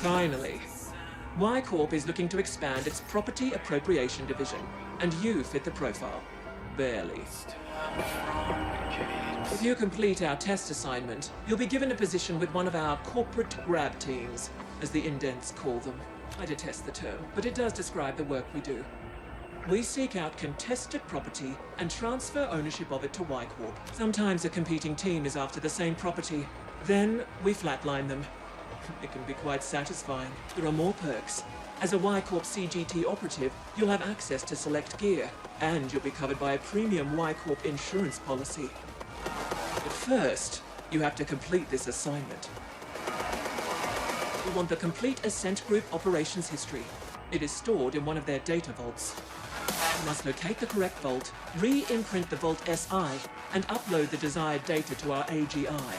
Finally, Y Corp is looking to expand its property appropriation division, and you fit the profile. Barely. If you complete our test assignment, you'll be given a position with one of our corporate grab teams, as the indents call them. I detest the term, but it does describe the work we do. We seek out contested property and transfer ownership of it to Y Corp. Sometimes a competing team is after the same property. Then we flatline them. It can be quite satisfying. There are more perks. As a Y Corp CGT operative, you'll have access to select gear, and you'll be covered by a premium Y Corp insurance policy. But first, you have to complete this assignment. You want the complete Ascent Group operations history. It is stored in one of their data vaults. You must locate the correct vault, re-imprint the Vault SI, and upload the desired data to our AGI.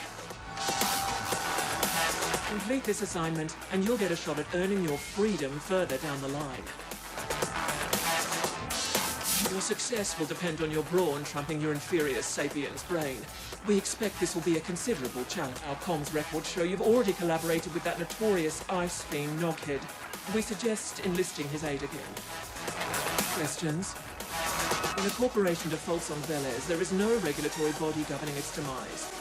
Complete this assignment, and you'll get a shot at earning your freedom further down the line. Your success will depend on your brawn trumping your inferior sapiens brain. We expect this will be a considerable challenge. Our comms records show you've already collaborated with that notorious ice fiend Noghead. We suggest enlisting his aid again. Questions? When a corporation defaults on Velez, there is no regulatory body governing its demise.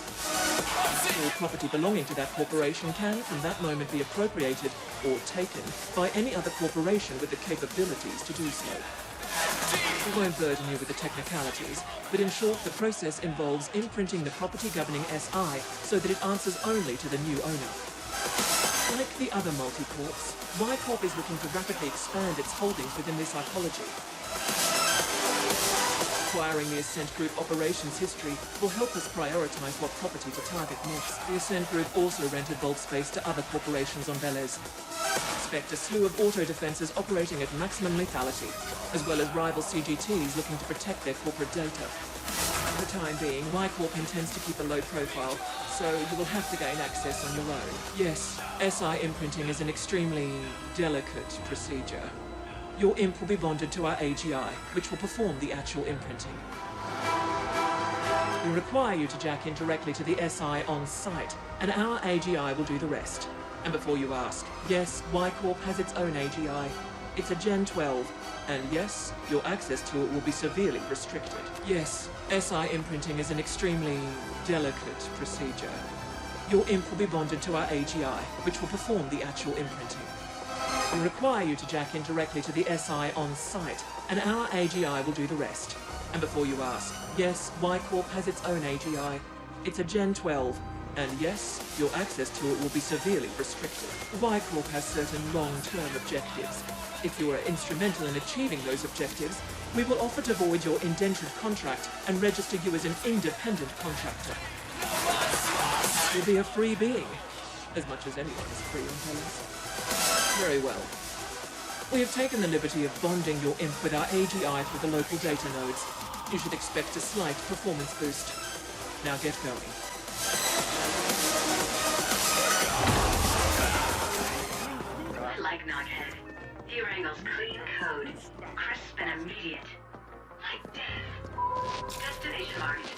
All property belonging to that corporation can, from that moment, be appropriated or taken by any other corporation with the capabilities to do so. We won't burden you with the technicalities, but in short, the process involves imprinting the property governing SI so that it answers only to the new owner. Like the other multi-corps, Y Corp is looking to rapidly expand its holdings within this ecology. Acquiring the Ascent Group operations history will help us prioritize what property to target next. The Ascent Group also rented vault space to other corporations on Velez. Expect a slew of auto-defenses operating at maximum lethality, as well as rival CGTs looking to protect their corporate data. For the time being, Y Corp intends to keep a low profile, so you will have to gain access on your own. Yes, SI imprinting is an extremely delicate procedure. Your imp will be bonded to our AGI, which will perform the actual imprinting. We require you to jack in directly to the SI on site, and our AGI will do the rest. And before you ask, yes, Y Corp has its own AGI. It's a Gen 12, and yes, your access to it will be severely restricted. Yes, SI imprinting is an extremely delicate procedure. Your imp will be bonded to our AGI, which will perform the actual imprinting. We require you to jack in directly to the SI on site, and our AGI will do the rest. And before you ask, yes, Y Corp has its own AGI. It's a Gen 12, and yes, your access to it will be severely restricted. Y Corp has certain long-term objectives. If you are instrumental in achieving those objectives, we will offer to void your indentured contract and register you as an independent contractor. You'll be a free being, as much as anyone is free on Velez. Very well. We have taken the liberty of bonding your imp with our AGI through the local data nodes. You should expect a slight performance boost. Now get going. I like Noghead. He wrangles clean code, crisp and immediate. Like death. Destination marked.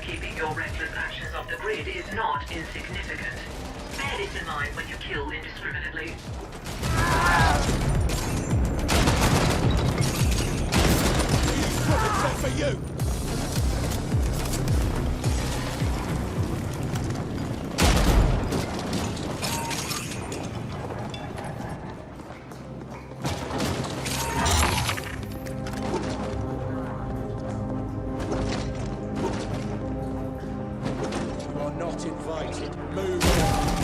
Keeping your reckless actions off the grid is not insignificant. headed to mine when you kill indiscriminately. Except for you! You are not invited. Move on.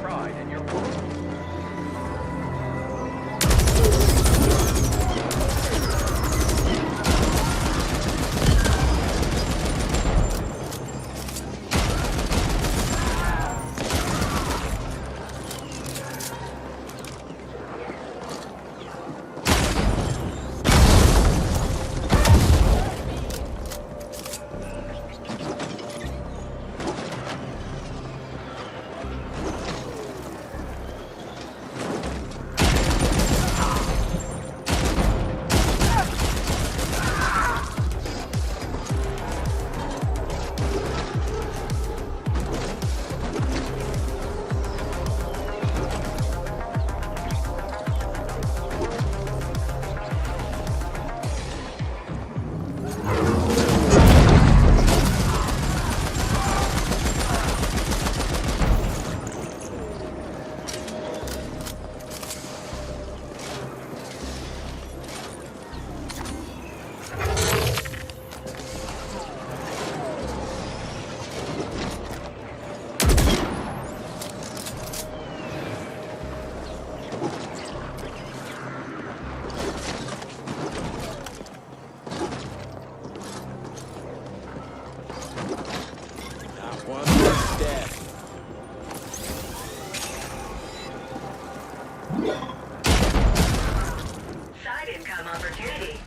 Pride in your work. That one was dead. Side income opportunity.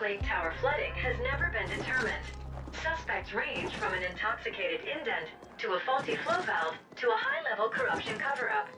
Lake Tower flooding has never been determined. Suspects range from an intoxicated indent to a faulty flow valve to a high-level corruption cover-up.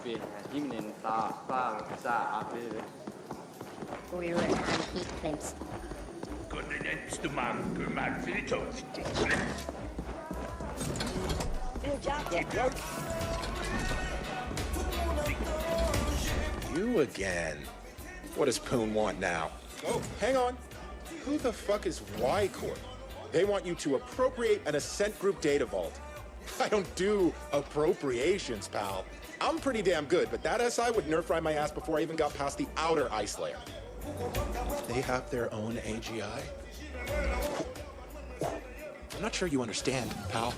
Bene, himnen sa We were antique claims. You again. What does Poon want now? Oh, hang on. Who the fuck is Y Corp? They want you to appropriate an Ascent Group data vault. I don't do appropriations, pal. I'm pretty damn good, but that SI would nerf ride my ass before I even got past the outer ice layer. They have their own AGI? I'm not sure you understand, pal.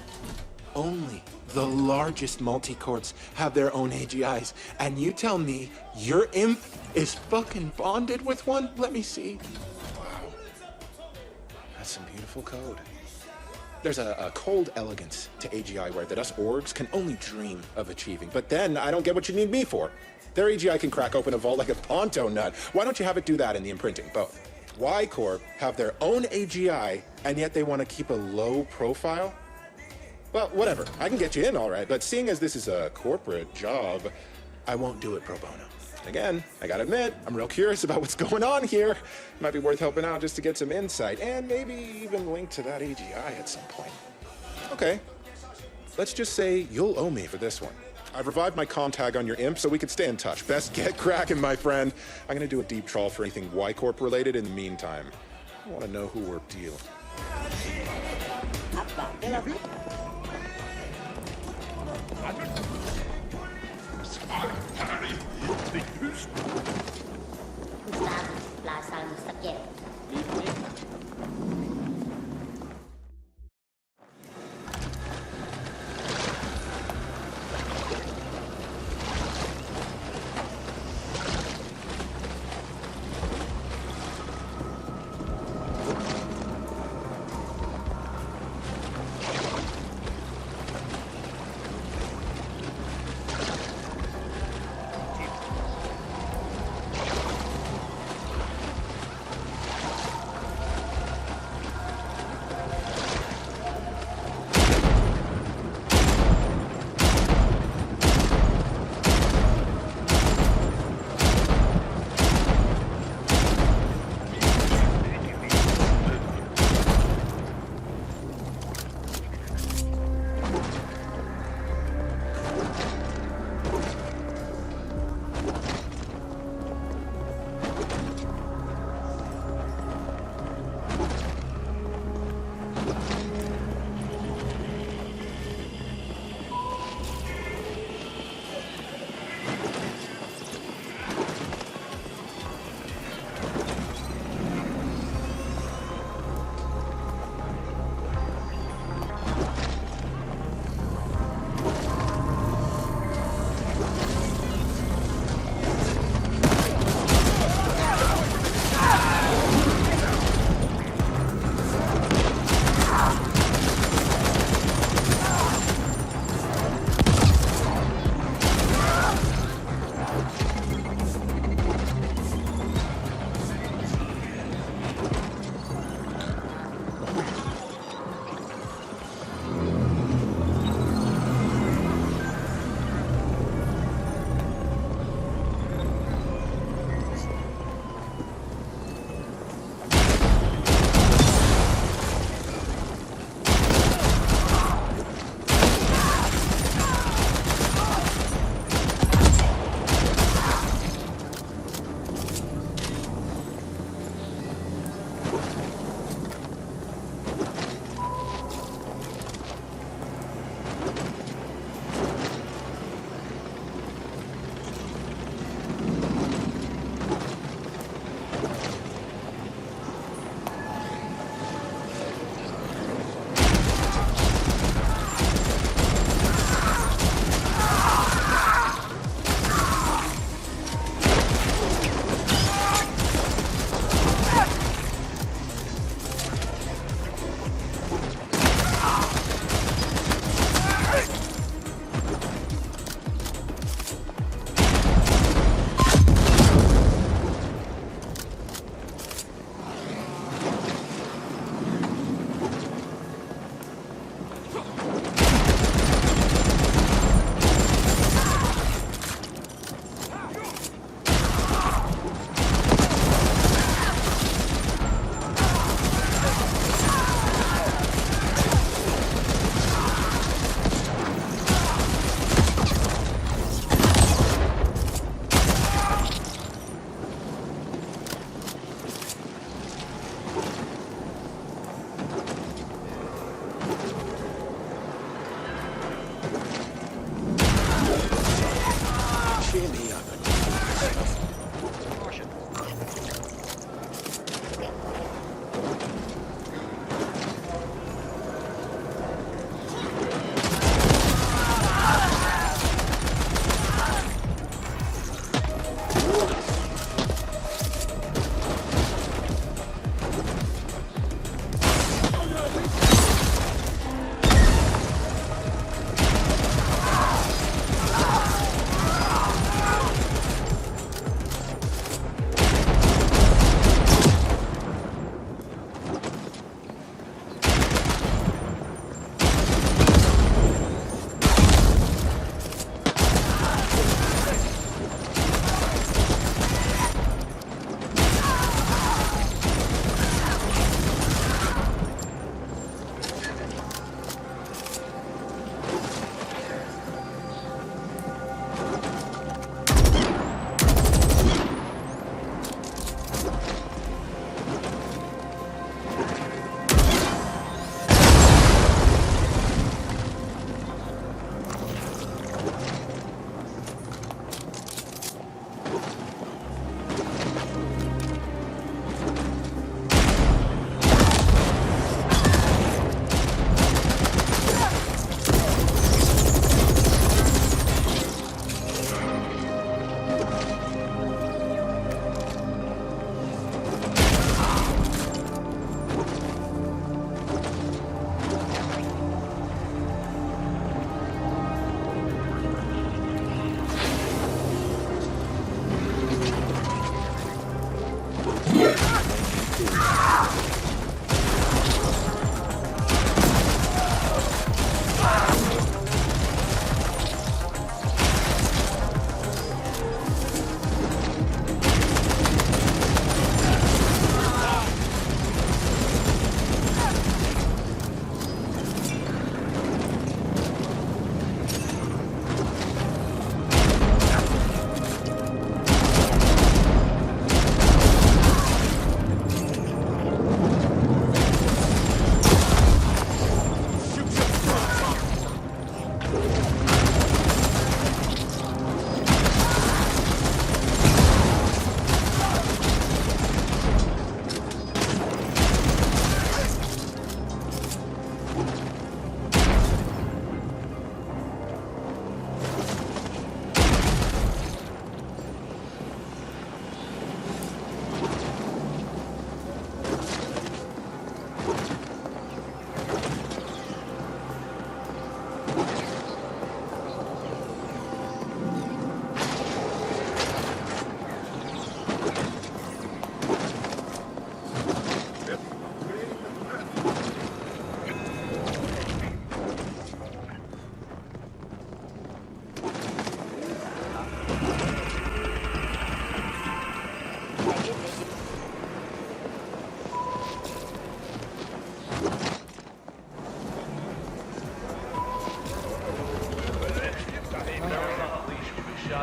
Only the largest multi-corps have their own AGIs, and you tell me your imp is fucking bonded with one? Let me see. Wow. That's some beautiful code. There's a cold elegance to AGI where that us orgs can only dream of achieving. But then I don't get what you need me for. Their AGI can crack open a vault like a Ponto nut. Why don't you have it do that in the imprinting? Both. Y Corp have their own AGI, and yet they want to keep a low profile? Well, whatever. I can get you in all right, but seeing as this is a corporate job, I won't do it pro bono. Again, I gotta admit, I'm real curious about what's going on here. Might be worth helping out just to get some insight, and maybe even link to that AGI at some point. Okay, let's just say you'll owe me for this one. I've revived my comm tag on your imp so we can stay in touch. Best get cracking, my friend. I'm gonna do a deep trawl for anything Y Corp related in the meantime. I wanna know who we're dealing. Plaza المستقبل.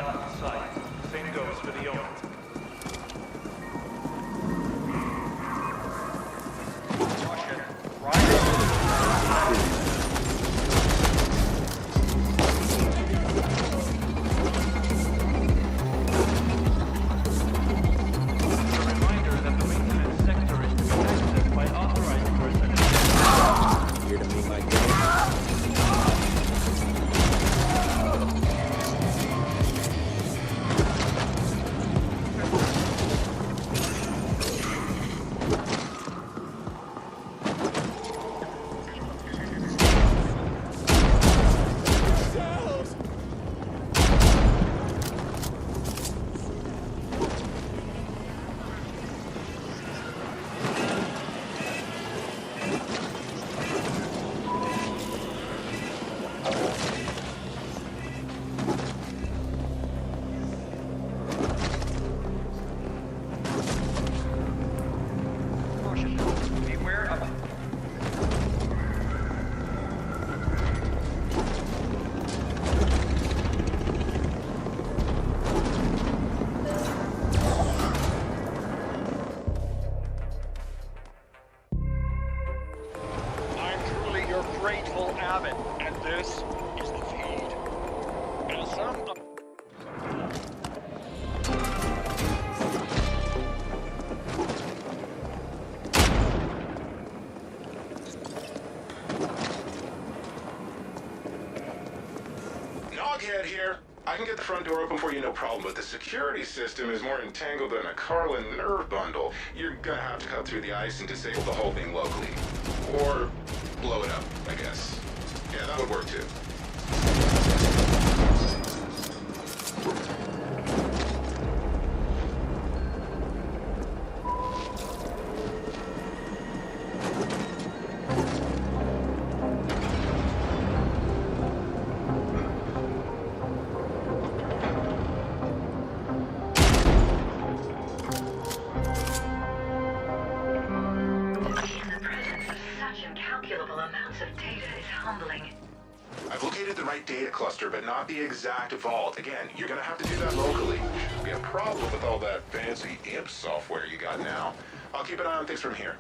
not on site. Same goes for the owner. Caution. A reminder that the maintenance sector is to be accessed by authorized personnel. Here to meet my girl. Caution. Beware of... I'm truly your grateful abbot, and this is the feed. As some Noghead here. I can get the front door open for you, no problem, but the security system is more entangled than a Carlin nerve bundle. You're gonna have to cut through the ice and disable the whole thing locally. Or blow it up, I guess. Yeah, that would work too. The presence of such incalculable amounts of data is humbling. I've located the right data cluster, but not the exact vault. Again, you're gonna have to do that locally. Shouldn't be a problem with all that fancy imp software you got now. I'll keep an eye on things from here.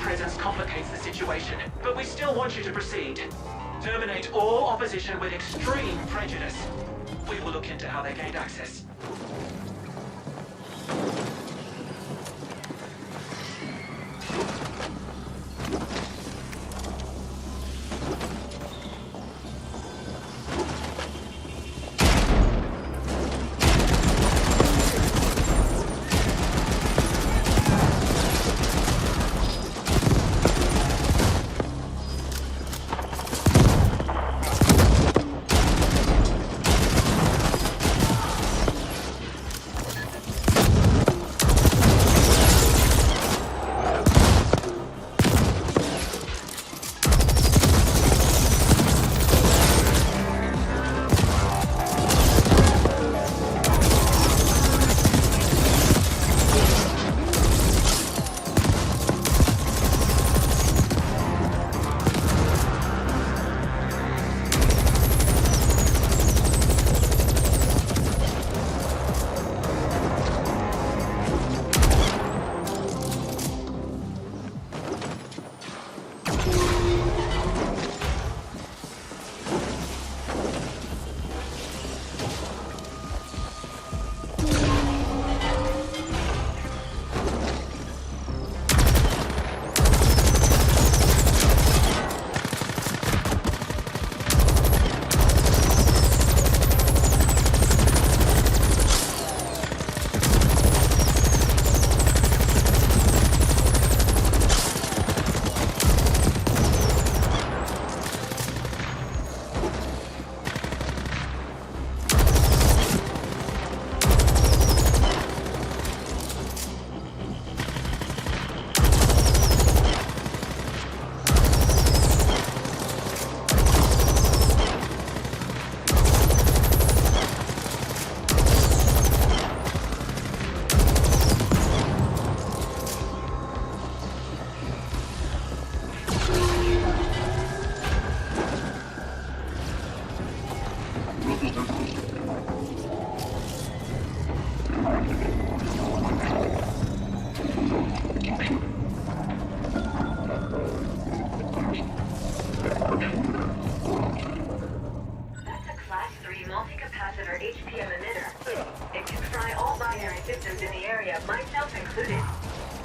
presence complicates the situation, but we still want you to proceed. Terminate all opposition with extreme prejudice. We will look into how they gained access.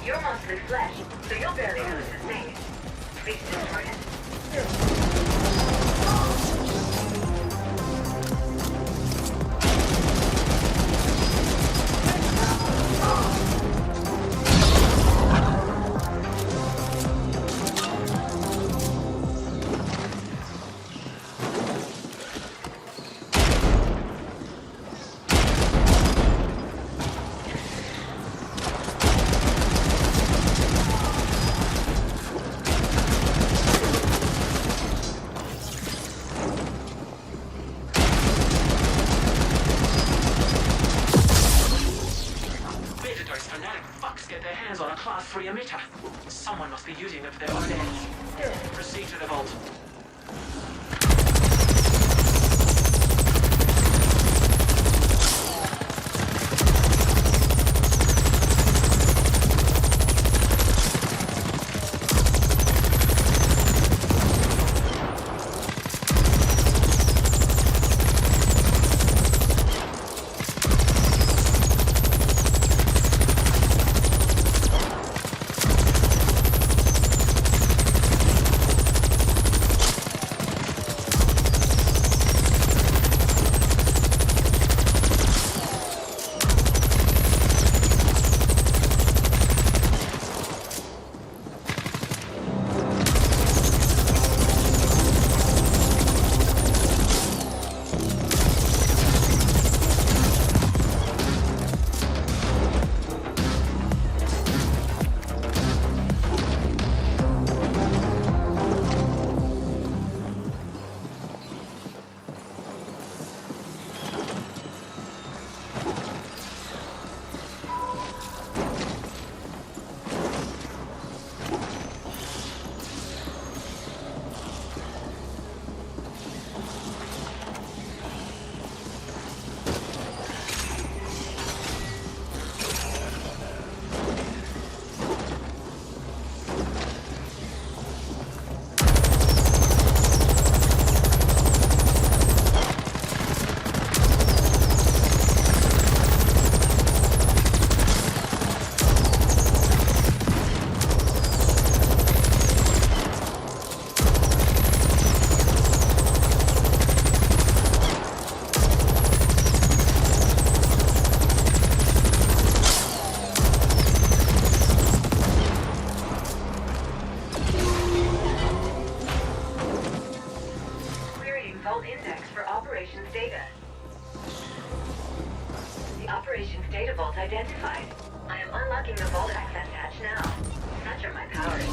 You're mostly flesh, so you'll barely notice a thing. Please destroy it. On a Class 3 emitter. Someone must be using them for their own ends. Proceed to the vault. identified. I am unlocking the vault access hatch now. Such are my powers.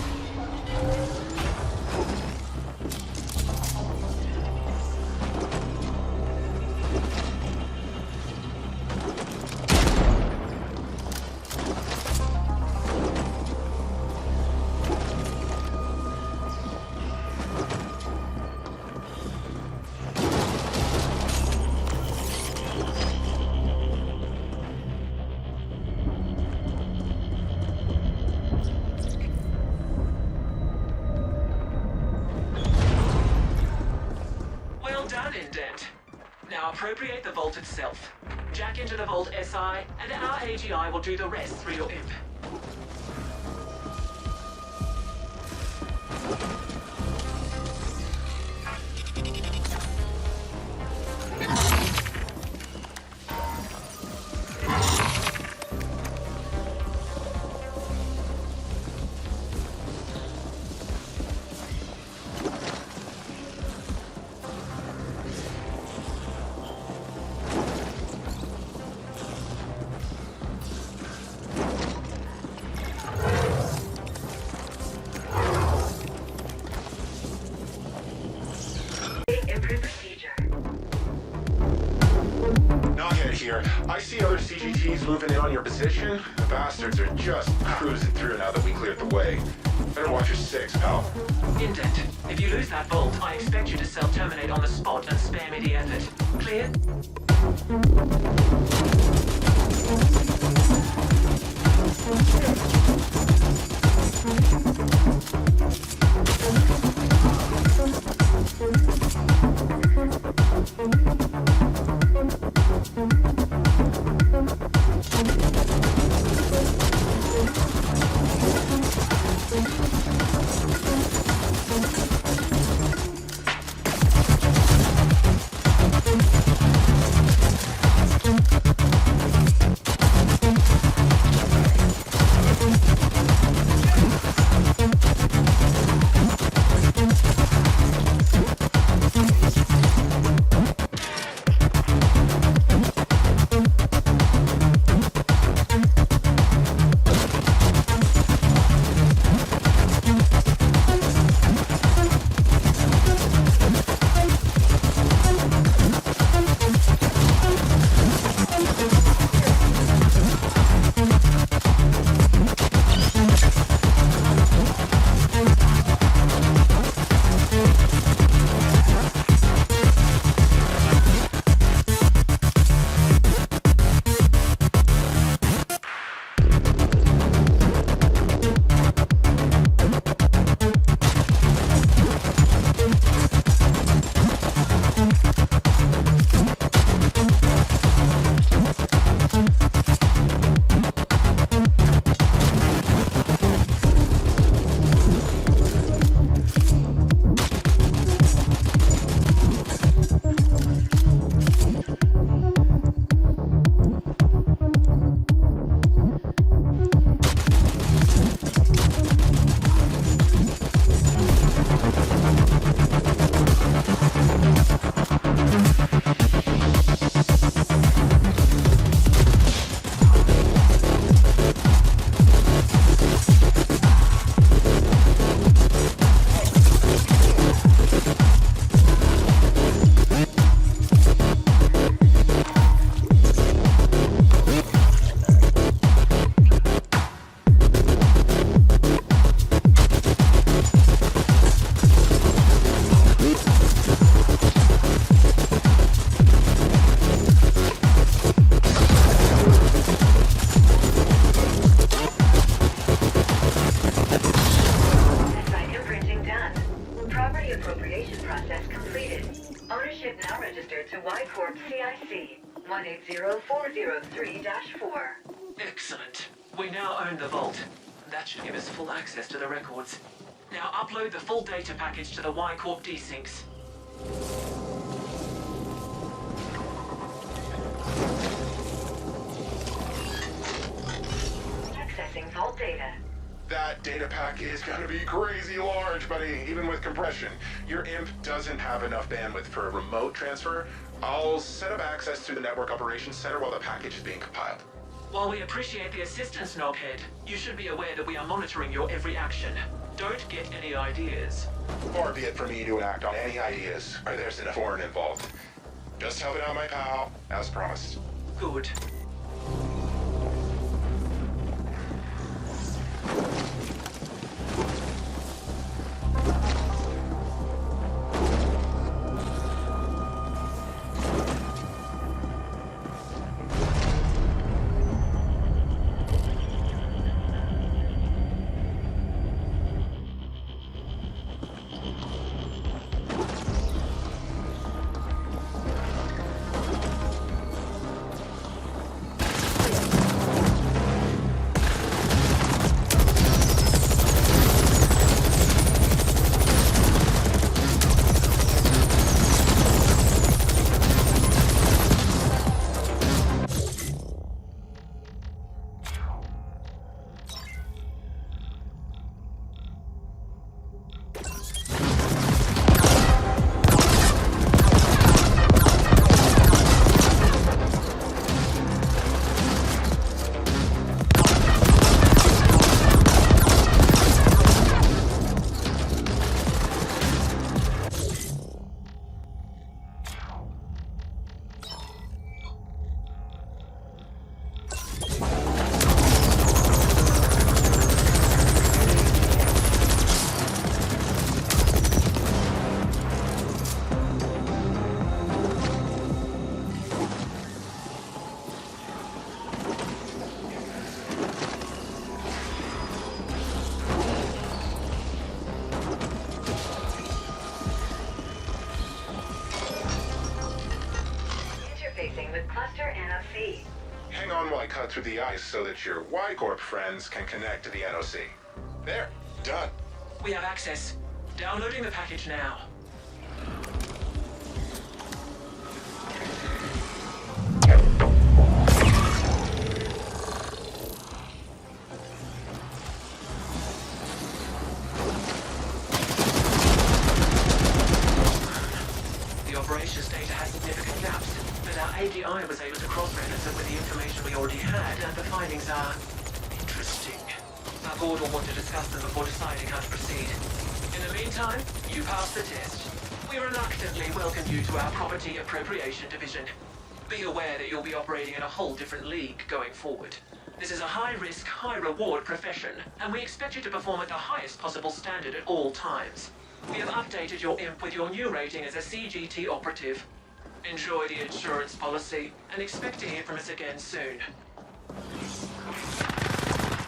Now appropriate the vault itself. Jack into the vault SI, and our AGI will do the rest through your imp. Here. I see other CGTs moving in on your position. The bastards are just cruising through now that we cleared the way. Better watch your six, pal. Indent. If you lose that vault, I expect you to self-terminate on the spot and spare me the effort. Clear? CIC 180403-4. Excellent. We now own the vault. That should give us full access to the records. Now upload the full data package to the Y-Corp desyncs. Accessing vault data. That data pack is gonna be crazy large, buddy, even with compression. Your imp doesn't have enough bandwidth for a remote transfer. I'll set up access to the network operations center while the package is being compiled. While we appreciate the assistance, Noghead, you should be aware that we are monitoring your every action. Don't get any ideas. Far be it for me to act on any ideas where there's enough foreign involved. Just helping out my pal, as promised. Good. Interfacing with Cluster NOC. Hang on while I cut through the ice so that your Y-Corp friends can connect to the NOC. There, done. We have access. Downloading the package now. The operations data has significant gaps, but our AGI was able to cross-reference it with the information we already had, and the findings are interesting. Our board will want to discuss them before deciding how to proceed. In the meantime, you passed the test. We reluctantly welcome you to our Property Appropriation Division. Be aware that you'll be operating in a whole different league going forward. This is a high-risk, high-reward profession, and we expect you to perform at the highest possible standard at all times. We have updated your IMP with your new rating as a CGT operative. Enjoy the insurance policy, and expect to hear from us again soon.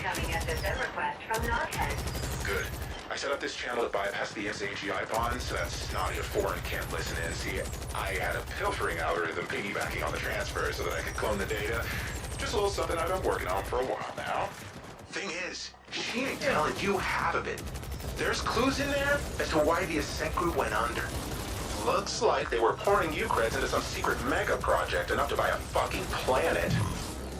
Coming SSM request from Noghead. Good. I set up this channel to bypass the SAGI bonds, so that snotty foreign can't listen in. See, I had a pilfering algorithm piggybacking on the transfer so that I could clone the data. Just a little something I've been working on for a while now. Thing is, she ain't telling you half of it. There's clues in there as to why the Ascent group went under. Looks like they were pouring Ucreds into some secret mega project enough to buy a fucking planet.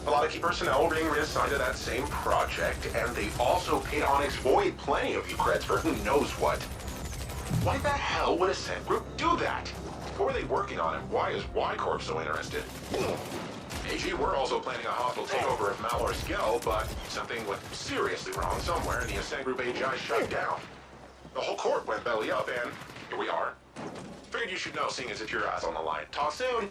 A lot of key personnel were being reassigned to that same project, and they also paid Onyx Void plenty of Ucreds for who knows what. Why the hell would Ascent Group do that? What were they working on, and why is Y-Corp so interested? AG, we're also planning a hostile takeover of Malor's Gel, but something went seriously wrong somewhere, and the Ascent Group AGI shut down. The whole corp went belly up, and here we are. Figured you should know, seeing as it's your eyes on the line. Talk soon!